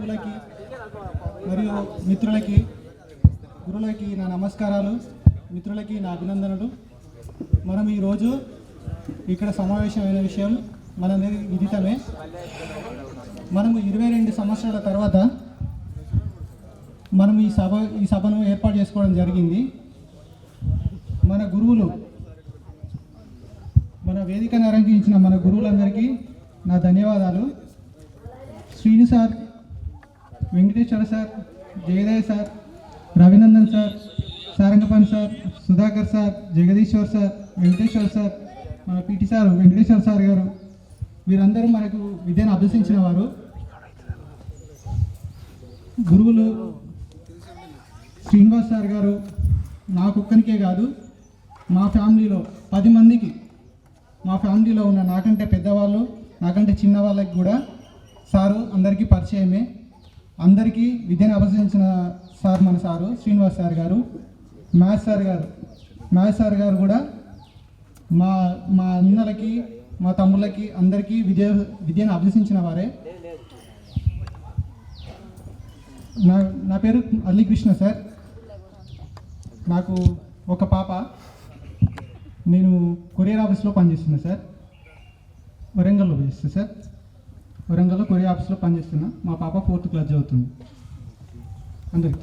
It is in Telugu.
గురువులకి మరియు మిత్రులకి, గురువులకి నా నమస్కారాలు, మిత్రులకి నా అభినందనలు. మనం ఈరోజు ఇక్కడ సమావేశమైన విషయం మనందరి విదితమే. మనము 22 సంవత్సరాల తర్వాత మనం ఈ సభను ఏర్పాటు చేసుకోవడం జరిగింది. మన గురువులు, మన వేదికను అలంకరించిన మన గురువులందరికీ నా ధన్యవాదాలు. Srinu sir, Venkateswara sir, Jayadev sir, Ravinandan sir, Sarangapani sir, Sudhakar sir, Jagadeeshwar sir, Venkateshwar sir, మన పిటి సార్ వెంకటేశ్వర సార్ గారు, వీరందరూ మనకు విద్యను అభ్యసించిన వారు. గురువులు శ్రీనివాస్ సార్ గారు నాకొక్కనికే కాదు, మా ఫ్యామిలీలో 10 మందికి, మా ఫ్యామిలీలో ఉన్న నాకంటే పెద్దవాళ్ళు, నాకంటే చిన్న వాళ్ళకి కూడా సారు అందరికీ పరిచయమే. అందరికీ విద్యను అభ్యసించిన సార్ మన సారు శ్రీనివాస్ సార్ గారు. మ్యాథ్స్ సార్ గారు కూడా మా అన్నలకి, మా తమ్ముళ్ళకి అందరికీ విద్యను అభ్యసించిన వారే. నా పేరు అల్లికృష్ణ సార్. నాకు ఒక పాప. నేను కొరియర్ ఆఫీస్లో పనిచేస్తున్నా సార్. వరంగల్లో పనిచేస్తున్నా సార్. వరంగల్లో కొరియర్ ఆఫీస్లో పనిచేస్తున్నా. మా పాప 4th క్లాస్ చదువుతుంది. అందరికీ